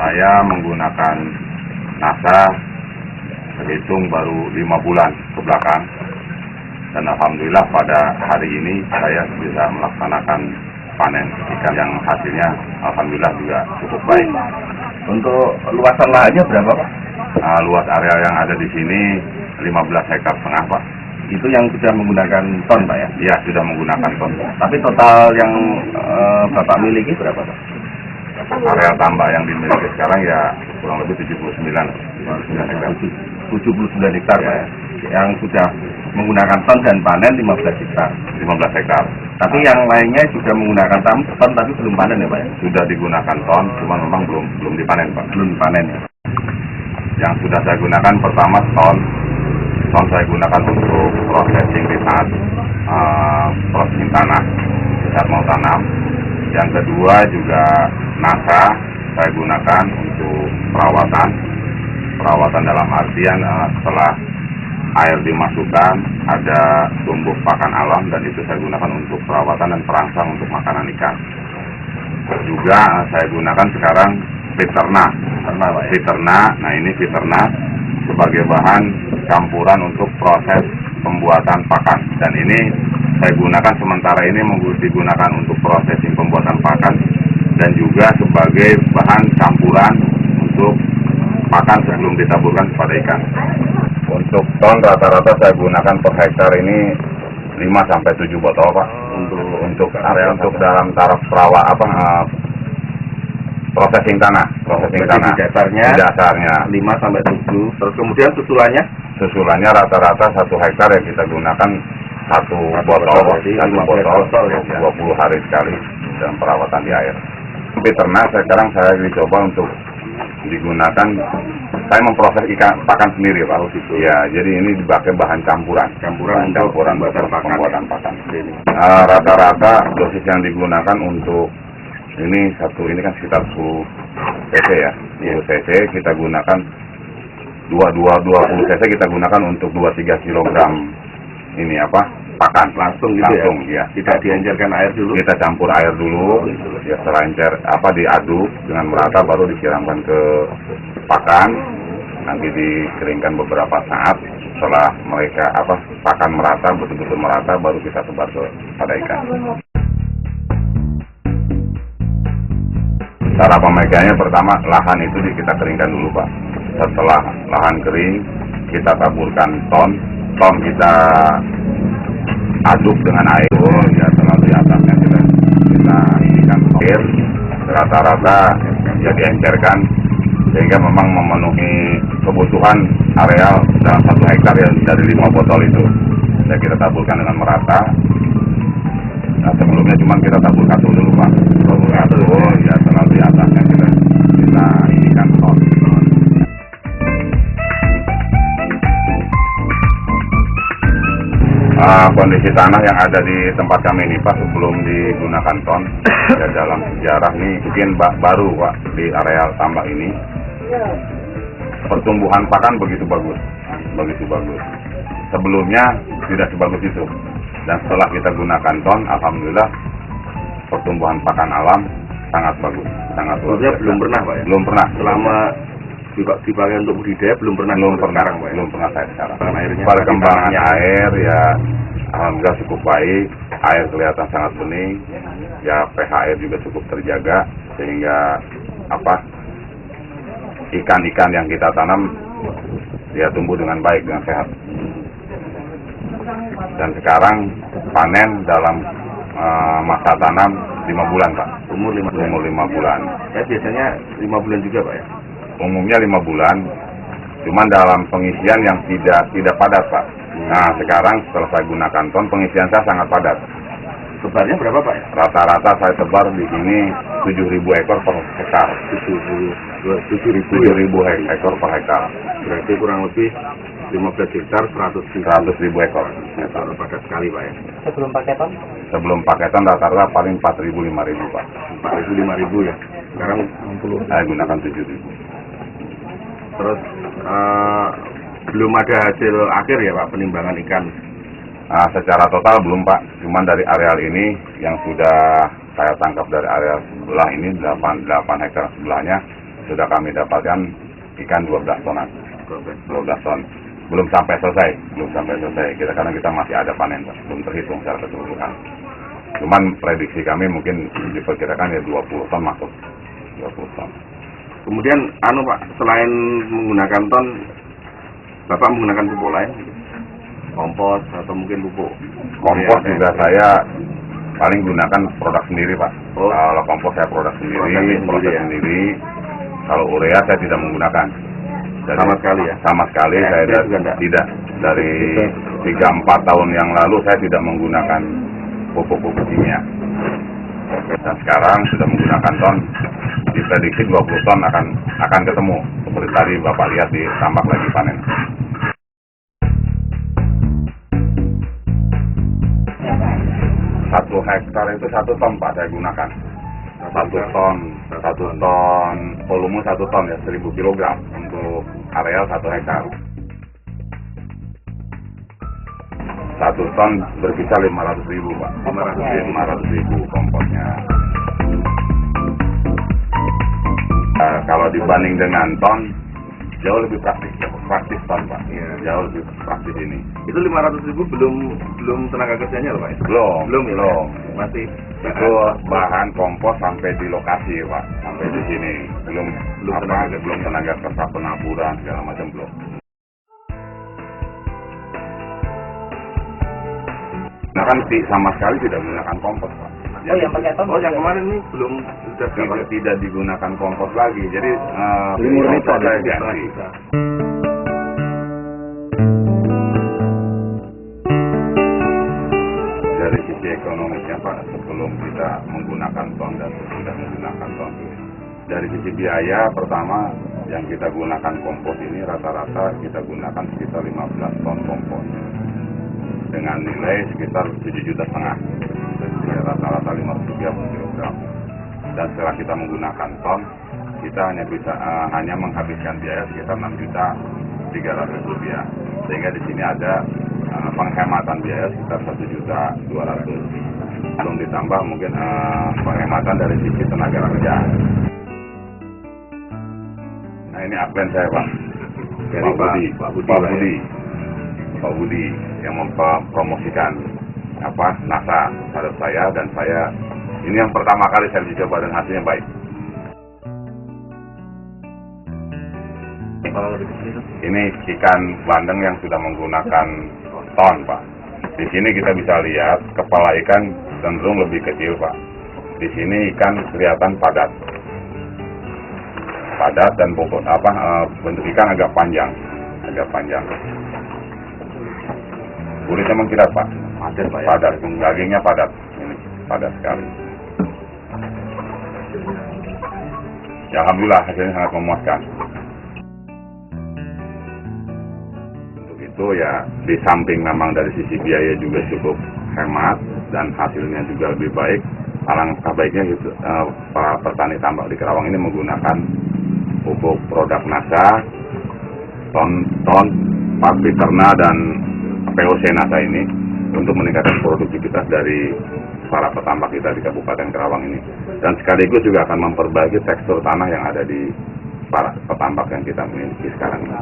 Saya menggunakan NASA terhitung baru 5 bulan ke belakang, dan alhamdulillah pada hari ini saya bisa melaksanakan panen ikan yang hasilnya alhamdulillah juga cukup baik. Untuk luasan lahannya berapa, Pak? Luas area yang ada di sini 15 hektar setengah, Pak. Itu yang sudah menggunakan ton, Pak ya? Iya, sudah menggunakan ton. Tapi total yang Bapak miliki berapa, Pak? Area tambak yang dimiliki sekarang ya kurang lebih 79 hektar. 79 hektar, Pak ya? Yang sudah menggunakan ton dan panen 15 hektar. 15 hektar. Tapi yang lainnya sudah menggunakan ton tapi belum panen ya, Pak ya? Sudah digunakan ton, cuma memang belum dipanen, Pak. Belum panen ya? Yang sudah saya gunakan pertama ton saya gunakan untuk processing di saat processing tanah, di saat mau tanam. Yang kedua juga NASA saya gunakan untuk perawatan dalam artian setelah air dimasukkan ada tumbuh pakan alam, dan itu saya gunakan untuk perawatan dan perangsang untuk makanan ikan. Juga saya gunakan sekarang Fiterna. Nah ini Fiterna sebagai bahan campuran untuk proses pembuatan pakan, dan ini saya gunakan sementara ini digunakan untuk prosesing pembuatan pakan dan juga sebagai bahan campuran untuk pakan sebelum ditaburkan kepada ikan. Untuk ton rata-rata saya gunakan per hektar ini 5-7 botol, Pak. Untuk area untuk dalam taraf processing tanah. Di dasarnya 5-7. Terus kemudian susulannya rata-rata 1 hektar yang kita gunakan 1 botol, 20 hari sekali dalam perawatan di air. Fiterna sekarang saya dicoba untuk digunakan, saya memproses ikan pakan sendiri, Pak. Ya, jadi ini dipakai bahan campuran untuk pembuatan pakan. Rata-rata dosis yang digunakan untuk ini kan sekitar 10 cc ya. 10 cc kita gunakan 20 cc kita gunakan untuk 2-3 kilogram ini pakan langsung ya. Tidak diencerkan air dulu. Kita campur air dulu, ya setelah diaduk dengan merata baru disiramkan ke pakan. Nanti dikeringkan beberapa saat. Setelah mereka pakan merata, betul-betul merata, baru kita sebar pada ikan. Cara pemegangnya pertama lahan itu kita keringkan dulu, Pak. Setelah lahan kering, kita taburkan ton kita aduk dengan air, ya selalu di atasnya kita isikan air, rata-rata ya diencerkan sehingga memang memenuhi kebutuhan areal dalam 1 hektar yang dari 5 botol itu. Dan kita taburkan dengan merata. Nah, sebelumnya cuma kita tabur katul dulu, Pak. Tabur katul, ya selalu di atasnya kita isikan ton. Kondisi tanah yang ada di tempat kami ini, Pak, sebelum digunakan ton, ya dalam sejarah ini mungkin baru, Pak, di areal tambak ini pertumbuhan pakan begitu bagus. Sebelumnya tidak sebagus itu, dan setelah kita gunakan ton, alhamdulillah pertumbuhan pakan alam sangat bagus. Belum pernah, Pak ya? Belum pernah. Selama dipakai untuk budidaya belum pernah saya sekarang. Perkembangan air ya alhamdulillah cukup baik, air kelihatan sangat bening, ya pH air juga cukup terjaga sehingga ikan-ikan yang kita tanam ya tumbuh dengan baik, dengan sehat. Dan sekarang panen dalam masa tanam 5 bulan, Pak. Umur 5 bulan. Ya biasanya 5 bulan juga, Pak ya. Umumnya 5 bulan, cuman dalam pengisian yang tidak padat, Pak. Nah, sekarang setelah saya gunakan ton, pengisian saya sangat padat. Sebarnya berapa, Pak? Rata-rata saya sebar di sini 7.000 ekor per hektar. 7.000 ekor per hektar. Berarti kurang lebih 15 hektar 100.000 ekor. Padat sekali, Pak ya. Sebelum pakai ton rata-rata paling 4.000-5.000, Pak. 4.000-5.000 ya. Sekarang 60. Saya gunakan 7.000. Terus belum ada hasil akhir ya, Pak, penimbangan ikan? Secara total belum, Pak. Cuman dari areal ini yang sudah saya tangkap dari areal sebelah ini 8 hektar sebelahnya, sudah kami dapatkan ikan 12 tonan. 12 ton. Belum sampai selesai. Karena kita masih ada panen, Pak. Belum terhitung secara keseluruhan. Cuman prediksi kami mungkin diperkirakan ya 20 ton masuk. 20 ton. Kemudian Pak, selain menggunakan ton, Bapak menggunakan pupuk lain? Kompos atau mungkin pupuk? Kompos juga saya paling gunakan produk sendiri, Pak. Oh. Kalau kompos saya produk sendiri, proses sendiri. Kalau urea saya tidak menggunakan. Sama sekali ya? Sama sekali saya tidak. Dari 3-4 tahun yang lalu saya tidak menggunakan pupuk-pupuk kimia. Dan sekarang sudah menggunakan ton. Diprediksi 20 ton akan ketemu. Seperti tadi Bapak lihat di tambak lagi panen. Satu hektar itu 1 ton, Pak, saya gunakan. 1 ton, volume 1 ton ya, 1000 kg untuk areal 1 hektar. 1 ton berkisar 500.000, Pak. 500.000 komposnya. Kalau dibanding dengan ton, jauh lebih praktis ton, Pak. Jauh lebih praktis ini. Itu 500.000 belum tenaga kerjanya loh, Pak? Belum. Masih Itu bahan kompos sampai di lokasi, Pak. Sampai di sini. Belum tenaga kerja penaburan segala macam belum. Nah kan sama sekali tidak menggunakan kompos, Pak. Yang pakai ton? Yang kemarin ini belum tidak digunakan kompos lagi. Jadi murni ton saya ya? ganti. Dari sisi ekonomisnya, Pak, sebelum kita menggunakan ton dan sudah menggunakan ton, dari sisi biaya, pertama yang kita gunakan kompos ini rata-rata kita gunakan sekitar 15 ton kompos dengan nilai sekitar 7,5 juta, rata-rata 500 rupiah per kilogram. Dan setelah kita menggunakan ton, kita hanya menghabiskan biaya sekitar 6.300.000 rupiah. Sehingga di sini ada penghematan biaya sekitar 1.200.000. Belum ditambah mungkin penghematan dari sisi tenaga kerja. Nah ini upline saya, Pak. Dari Pak Budi yang mempromosikan NASA terhadap saya, dan saya ini yang pertama kali saya dicoba dan hasilnya baik. Ini ikan bandeng yang sudah menggunakan ton, Pak. Di sini kita bisa lihat kepala ikan cenderung lebih kecil, Pak. Di sini ikan kelihatan padat dan bentuk ikan agak panjang. Kulitnya mengkilat, Pak. Padat. Dagingnya padat. Ini padat sekali. Ya, alhamdulillah hasilnya sangat memuaskan. Untuk itu ya, di samping memang dari sisi biaya juga cukup hemat dan hasilnya juga lebih baik. Alangkah baiknya gitu, para petani tambak di Karawang ini menggunakan pupuk produk NASA, ton, pabrik ternak dan POC NASA ini untuk meningkatkan produktivitas dari para petambak kita di Kabupaten Karawang ini, dan sekaligus juga akan memperbaiki tekstur tanah yang ada di para petambak yang kita miliki sekarang ini.